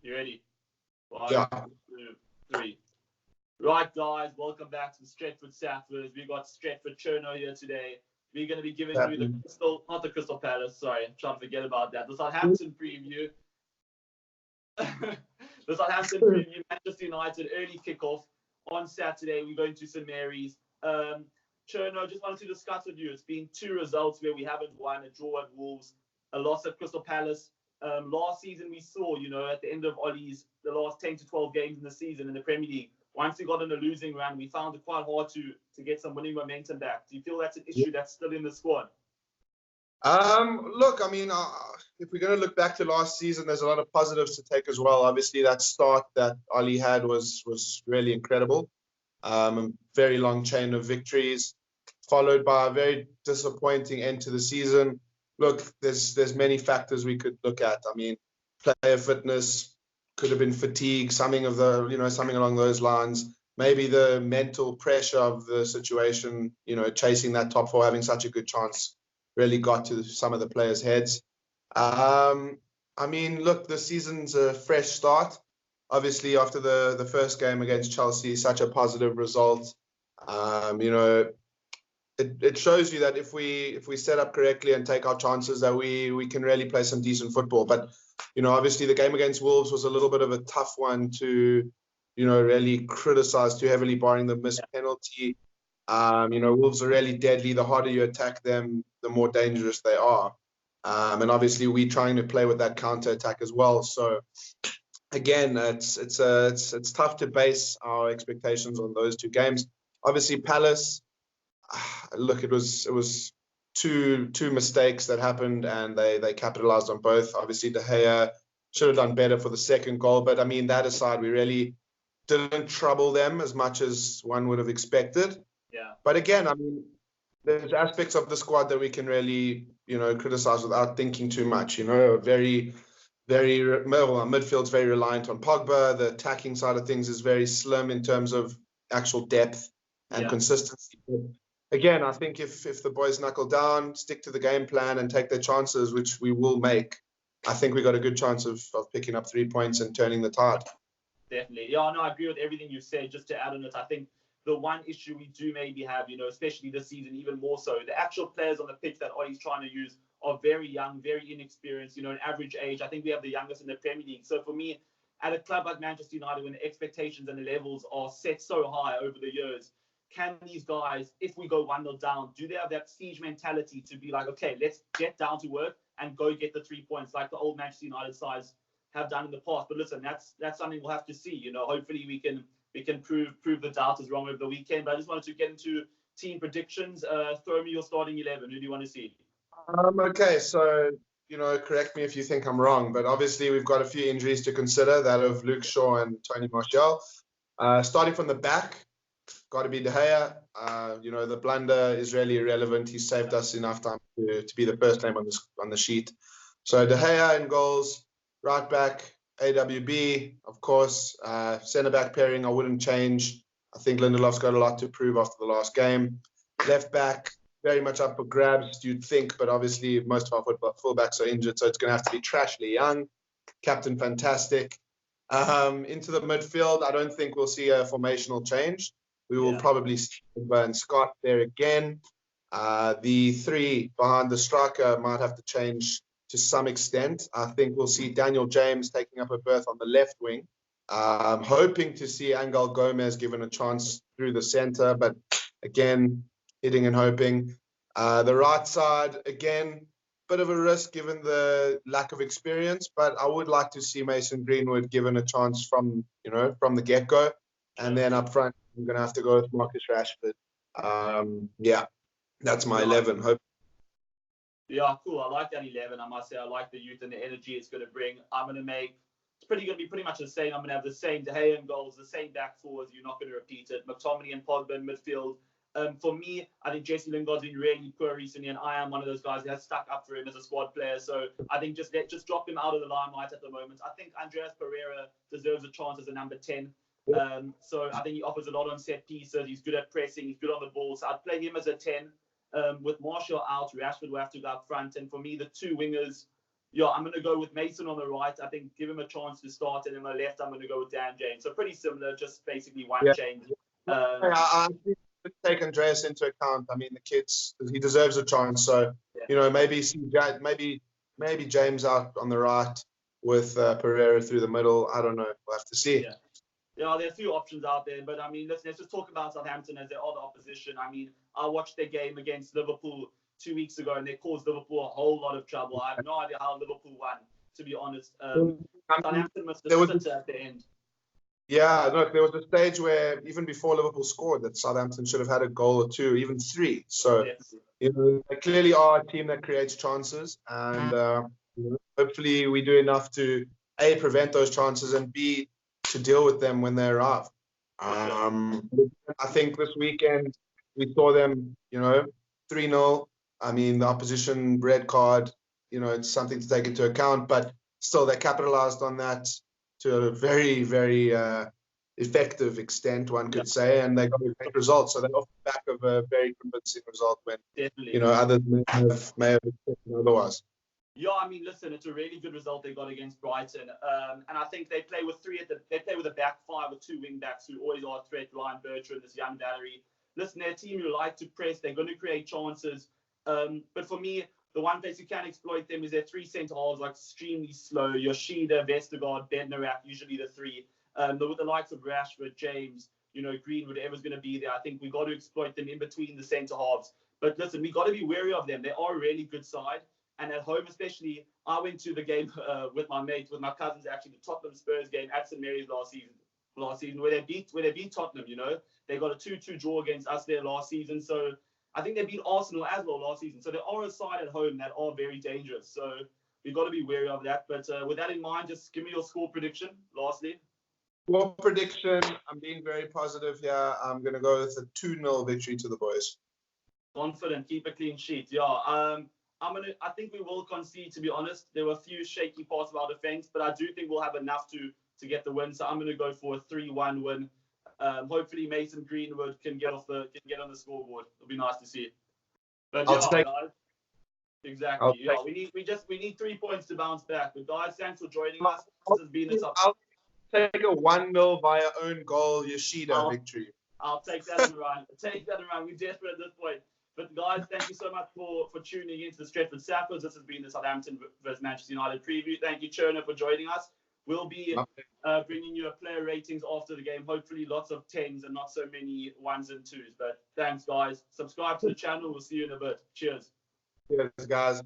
You ready? One, Yeah. 2, 3. Right, guys, welcome back to the Stretford Saffas. We got Stretford Cherno here today. We're going to be giving you the not the Crystal Palace, sorry, I'm trying to forget about that. The Southampton preview. The Southampton preview, Manchester United, early kickoff on Saturday. We're going to St Mary's. Cherno, just wanted to discuss with you. It's been 2 results where we haven't won: a draw at Wolves, a loss at Crystal Palace. Last season we saw, at the end of Ollie's, the last 10 to 12 games in the season in the Premier League, once we got on a losing run, we found it quite hard to get some winning momentum back. Do you feel that's an issue that's still in the squad? Look, I mean, if we're going to look back to last season, there's a lot of positives to take as well. Obviously, that start that Ollie had was really incredible. A very long chain of victories, followed by a very disappointing end to the season. Look, there's many factors we could look at. I mean, player fitness, could have been fatigue, something along those lines. Maybe the mental pressure of the situation, chasing that top 4, having such a good chance, really got to some of the players' heads. I mean, look, the season's a fresh start. Obviously, after the first game against Chelsea, such a positive result. It shows you that if we set up correctly and take our chances, that we can really play some decent football. But obviously the game against Wolves was a little bit of a tough one to really criticize too heavily, barring the missed penalty. Wolves are really deadly. The harder you attack them, the more dangerous they are. And obviously we're trying to play with that counter attack as well. So again, it's tough to base our expectations on those 2 games. Obviously Palace, look, it was two mistakes that happened, and they capitalized on both. Obviously, De Gea should have done better for the second goal, but I mean, that aside, we really didn't trouble them as much as one would have expected. Yeah. But again, I mean, there's aspects of the squad that we can really, criticize without thinking too much. Midfield's very reliant on Pogba. The attacking side of things is very slim in terms of actual depth and consistency. Again, I think if the boys knuckle down, stick to the game plan, and take their chances, which we will make, I think we got a good chance of picking up 3 points and turning the tide. Definitely. Yeah, no, I agree with everything you said. Just to add on it, I think the one issue we do maybe have, especially this season, even more so, the actual players on the pitch that Ollie's trying to use are very young, very inexperienced, an average age. I think we have the youngest in the Premier League. So for me, at a club like Manchester United, when the expectations and the levels are set so high over the years, can these guys, if we go 1-0 down, do they have that siege mentality to be like, okay, let's get down to work and go get the 3 points like the old Manchester United sides have done in the past? But listen, that's something we'll have to see. Hopefully we can prove the doubters wrong over the weekend. But I just wanted to get into team predictions. Throw me your starting 11. Who do you want to see? Okay, so correct me if you think I'm wrong, but obviously we've got a few injuries to consider, that of Luke Shaw and Tony Martial. Starting from the back, got to be De Gea. The blunder is really irrelevant. He's saved us enough time to be the first name on the sheet. So De Gea in goals, right back, AWB, of course. Centre back pairing, I wouldn't change. I think Lindelof's got a lot to prove after the last game. Left back, very much up for grabs, you'd think, but obviously most of our fullbacks are injured, so it's going to have to be Trashley Young, Captain Fantastic. Into the midfield, I don't think we'll see a formational change. We will probably see Burn Scott there again. The 3 behind the striker might have to change to some extent. I think we'll see Daniel James taking up a berth on the left wing. Hoping to see Angel Gomez given a chance through the centre, but again, hitting and hoping. The right side, again, bit of a risk given the lack of experience, but I would like to see Mason Greenwood given a chance from the get-go. And then up front, I'm going to have to go with Marcus Rashford. That's my 11. Hope. Yeah, cool. I like that 11. I must say, I like the youth and the energy it's going to bring. I'm going to be pretty much the same. I'm going to have the same De Gea in goals, the same back fours. You're not going to repeat it. McTominay and Pogba in midfield. For me, I think Jesse Lingard's been really poor recently, and I am one of those guys that has stuck up for him as a squad player. So I think just drop him out of the limelight at the moment. I think Andreas Pereira deserves a chance as a number 10. So I think he offers a lot on set pieces. He's good at pressing. He's good on the ball. So I'd play him as a 10. With Martial out, Rashford will have to go up front. And for me, the 2 wingers, Yeah, I'm going to go with Mason on the right. I think give him a chance to start, and on my left, I'm going to go with Dan James. So pretty similar, just basically one change. I think take Andreas into account. I mean, the kids, he deserves a chance. So, maybe James out on the right with Pereira through the middle. I don't know. We'll have to see. Yeah, there are a few options out there, but I mean, let's just talk about Southampton as their other opposition. I mean, I watched their game against Liverpool 2 weeks ago, and they caused Liverpool a whole lot of trouble. I have no idea how Liverpool won, to be honest. Southampton must have sit at the end. Yeah, look, there was a stage where even before Liverpool scored, that Southampton should have had a goal or two, even three. So, they clearly are a team that creates chances, and hopefully we do enough to A, prevent those chances, and B, to deal with them when they arrive. I think this weekend we saw them, 3-0. I mean, the opposition red card, it's something to take into account, but still they capitalized on that to a very, very effective extent, one could say, and they got a great result. So they're off the back of a very convincing result when, others may have expected otherwise. Yeah, I mean, listen, it's a really good result they got against Brighton, and I think they play with a back five with two wing backs who always are a threat. Ryan Bertrand, this young Valerie. Listen, they're a team who like to press. They're going to create chances, but for me, the one place you can exploit them is their three centre halves, like extremely slow. Yoshida, Vestergaard, Bednarak, usually the three. With the likes of Rashford, James, Greenwood, whoever's going to be there, I think we got to exploit them in between the centre halves. But listen, we got to be wary of them. They are a really good side. And at home, especially, I went to the game with my cousins, actually, the Tottenham Spurs game at St Mary's last season, where they beat Tottenham. They got a 2-2 draw against us there last season. So I think they beat Arsenal as well last season. So there are a side at home that are very dangerous. So we've got to be wary of that. But with that in mind, just give me your score prediction. Lastly, score prediction. I'm being very positive here. I'm going to go with a 2-0 victory to the boys. Confident, keep a clean sheet. Yeah. I think we will concede, to be honest. There were a few shaky parts of our defense, but I do think we'll have enough to get the win. So I'm going to go for a 3-1 win. Hopefully Mason Greenwood can get on the scoreboard. It'll be nice to see. But guys, exactly. We need 3 points to bounce back. But guys, thanks for joining us. This has been I'll take a 1-0 via own goal Yoshida victory. I'll take that and run. We're desperate at this point. But guys, thank you so much for tuning in to the Stretford Saffas. This has been the Southampton vs Manchester United preview. Thank you, Cherner, for joining us. We'll be bringing you a player ratings after the game. Hopefully lots of 10s and not so many 1s and 2s. But thanks, guys. Subscribe to the channel. We'll see you in a bit. Cheers. Cheers, guys.